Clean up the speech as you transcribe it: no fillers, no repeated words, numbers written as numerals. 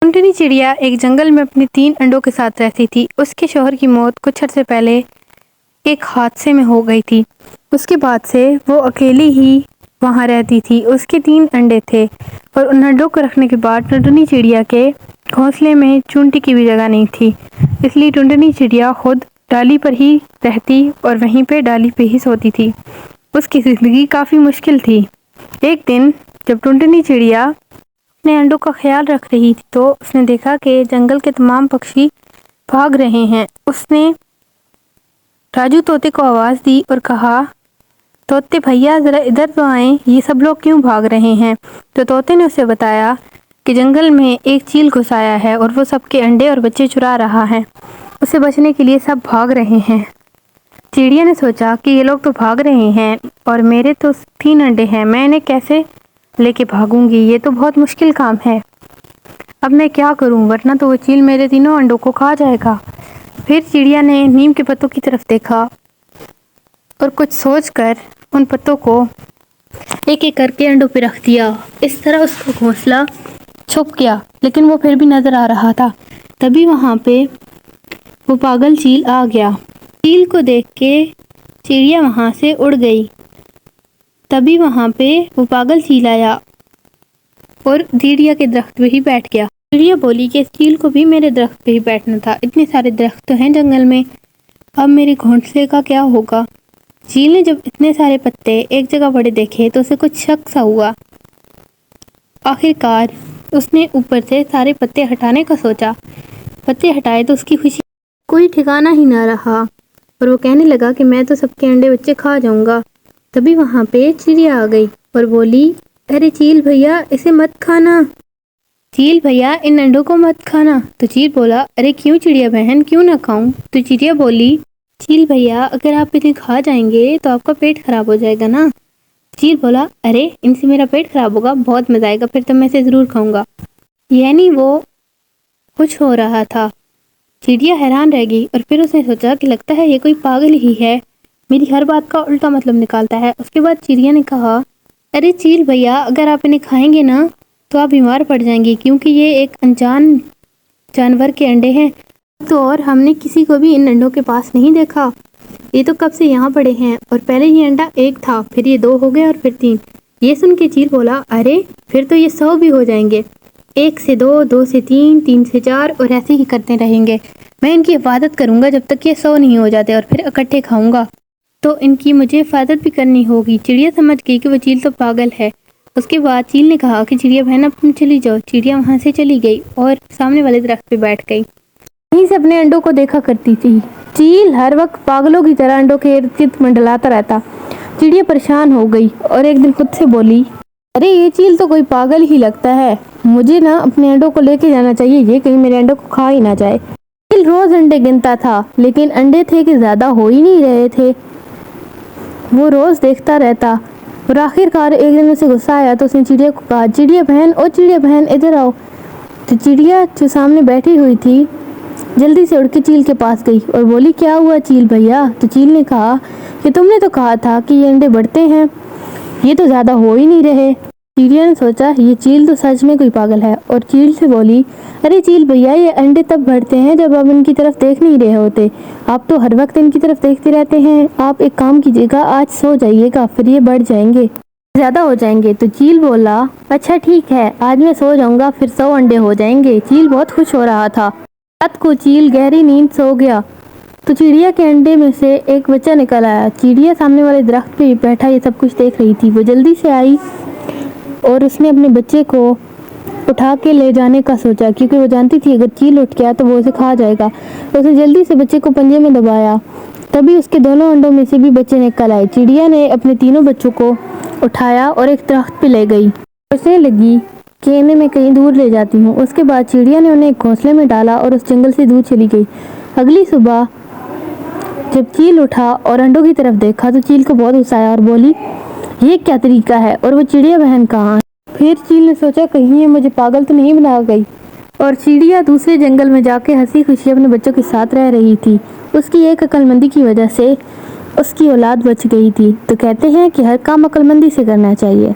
टुनटुनी चिड़िया एक जंगल में अपने 3 अंडों के साथ रहती थी। उसके शौहर की मौत कुछ अर्से पहले एक हादसे में हो गई थी। उसके बाद से वो अकेली ही वहाँ रहती थी। उसके 3 अंडे थे और उन अंडों को रखने के बाद टुनटुनी चिड़िया के घोंसले में चूंटी की भी जगह नहीं थी। इसलिए टुनटुनी चिड़िया खुद डाली पर ही रहती और वहीं पे डाली पे ही सोती थी। उसकी जिंदगी काफ़ी मुश्किल थी। एक दिन जब टुनटुनी चिड़िया अपने अंडों का ख्याल रख रही थी तो उसने देखा कि जंगल के तमाम पक्षी भाग रहे हैं। उसने राजू तोते को आवाज़ दी और कहा, तोते भैया ज़रा इधर तो आएं, ये सब लोग क्यों भाग रहे हैं। तो तोते ने उसे बताया कि जंगल में एक चील घुस आया है और वो सबके अंडे और बच्चे चुरा रहा है। उसे बचने के लिए सब भाग रहे हैं। चिड़िया ने सोचा कि ये लोग तो भाग रहे हैं और मेरे तो 3 अंडे हैं, मैं इन्हें कैसे लेके भागूंगी, ये तो बहुत मुश्किल काम है। अब मैं क्या करूं, वरना तो वो चील मेरे 3 अंडों को खा जाएगा। फिर चिड़िया ने नीम के पत्तों की तरफ देखा और कुछ सोचकर उन पत्तों को एक एक करके अंडों पे रख दिया। इस तरह उसका घोंसला छुप गया, लेकिन वो फिर भी नजर आ रहा था। तभी वहाँ पे वो पागल चील आ गया। चील को देख के चिड़िया वहाँ से उड़ गई। तभी वहाँ पे वो पागल चील आया और चिड़िया के दरख्त पे ही बैठ गया। चिड़िया बोली कि इस चील को भी मेरे दरख्त पे ही बैठना था, इतने सारे दरख्त तो हैं जंगल में, अब मेरे घोंसले का क्या होगा। चील ने जब इतने सारे पत्ते एक जगह पड़े देखे तो उसे कुछ शक सा हुआ। आखिरकार उसने ऊपर से सारे पत्ते हटाने का सोचा। पत्ते हटाए तो उसकी खुशी कोई ठिकाना ही ना रहा और वो कहने लगा कि मैं तो सबके अंडे बच्चे खा जाऊंगा। तभी वहाँ पे चिड़िया आ गई और बोली, अरे चील भैया, इसे मत खाना। चील भैया, इन अंडों को मत खाना। तो चील बोला, अरे क्यों चिड़िया बहन, क्यों ना खाऊं। तो चिड़िया बोली, चील भैया, अगर आप इन्हें खा जाएंगे तो आपका पेट खराब हो जाएगा ना। चील बोला, अरे इनसे मेरा पेट खराब होगा, बहुत मजा आएगा, फिर तो मैं इसे जरूर खाऊंगा। यानी वो कुछ हो रहा था। चिड़िया हैरान रह गई और फिर उसने सोचा कि लगता है ये कोई पागल ही है, मेरी हर बात का उल्टा मतलब निकालता है। उसके बाद चिड़िया ने कहा, अरे चील भैया, अगर आप इन्हें खाएंगे ना तो आप बीमार पड़ जाएंगे, क्योंकि ये एक अनजान जानवर के अंडे हैं। तो और हमने किसी को भी इन अंडों के पास नहीं देखा, ये तो कब से यहाँ पड़े हैं और पहले ये अंडा 1 था, फिर ये 2 हो गए और फिर 3। ये सुन के चील बोला, अरे फिर तो ये 100 भी हो जाएंगे, 1 से 2, 2 से 3, 3 से 4 और ऐसे ही करते रहेंगे। मैं इनकी हिफाजत करूंगा जब तक ये 100 नहीं हो जाते और फिर इकट्ठे खाऊंगा। तो इनकी मुझे हिफाजत भी करनी होगी। चिड़िया समझ गई कि वो चील तो पागल है। उसके बाद चील ने कहा कि चिड़िया बहन, अब तुम चली जाओ। चिड़िया वहाँ से चली गई और सामने वाले दरख्त पे बैठ गई। वहीं से अपने अंडों को देखा करती थी। चील हर वक्त पागलों की तरह अंडों के इर्द गिर्द मंडलाता रहता। चिड़िया परेशान हो गई और एक दिन खुद से बोली, अरे ये चील तो कोई पागल ही लगता है, मुझे ना अपने अंडों को लेके जाना चाहिए, ये कहीं मेरे अंडों को खा ही ना जाए। चील रोज अंडे गिनता था, लेकिन अंडे थे कि ज्यादा हो ही नहीं रहे थे। वो रोज देखता रहता और आखिरकार एक दिन उसे गुस्सा आया तो उसने चिड़िया को कहा, चिड़िया बहन, ओ चिड़िया बहन, इधर आओ। तो चिड़िया जो सामने बैठी हुई थी जल्दी से उड़ के चील के पास गई और बोली, क्या हुआ चील भैया। तो चील ने कहा कि तुमने तो कहा था कि ये अंडे बढ़ते हैं, ये तो ज्यादा हो ही नहीं रहे। चिड़िया ने सोचा ये चील तो सच में कोई पागल है और चील से बोली, अरे चील भैया, ये अंडे तब बढ़ते हैं जब आप इनकी तरफ देख नहीं रहे होते, आप तो हर वक्त इनकी तरफ देखते रहते हैं। आप एक काम कीजिएगा, आज सो जाइएगा, फिर ये बढ़ जाएंगे, ज्यादा हो जाएंगे। तो चील बोला, अच्छा ठीक है, आज मैं सो जाऊंगा, फिर 100 अंडे हो जाएंगे। चील बहुत खुश हो रहा था। रात को चील गहरी नींद सो गया तो चिड़िया के अंडे में से एक बच्चा निकल आया। चिड़िया सामने वाले दरख्त पे बैठा ये सब कुछ देख रही थी। वो जल्दी से आई और उसने अपने बच्चे को उठा के ले जाने का सोचा, क्योंकि वो जानती थी अगर चील उठ गया तो वो उसे खा जाएगा। तो उसने जल्दी से बच्चे को पंजे में दबाया। तभी उसके दोनों अंडों में से भी बच्चे निकल आए। चिड़िया ने अपने तीनों बच्चों को उठाया और एक दरख्त पे ले गई। सोचने लगी कि इन्हें मैं कहीं दूर ले जाती हूँ। उसके बाद चिड़िया ने उन्हें एक घोंसले में डाला और उस जंगल से दूर चली गई। अगली सुबह जब चील उठा और अंडों की तरफ देखा तो चील को बहुत गुस्सा आया और बोली, ये क्या तरीका है और वो चिड़िया बहन कहाँ है। फिर चील ने सोचा कहीं ये मुझे पागल तो नहीं बना गई, और चिड़िया दूसरे जंगल में जाके हंसी खुशी अपने बच्चों के साथ रह रही थी। उसकी एक अक्लमंदी की वजह से उसकी औलाद बच गई थी। तो कहते हैं कि हर काम अक्लमंदी से करना चाहिए।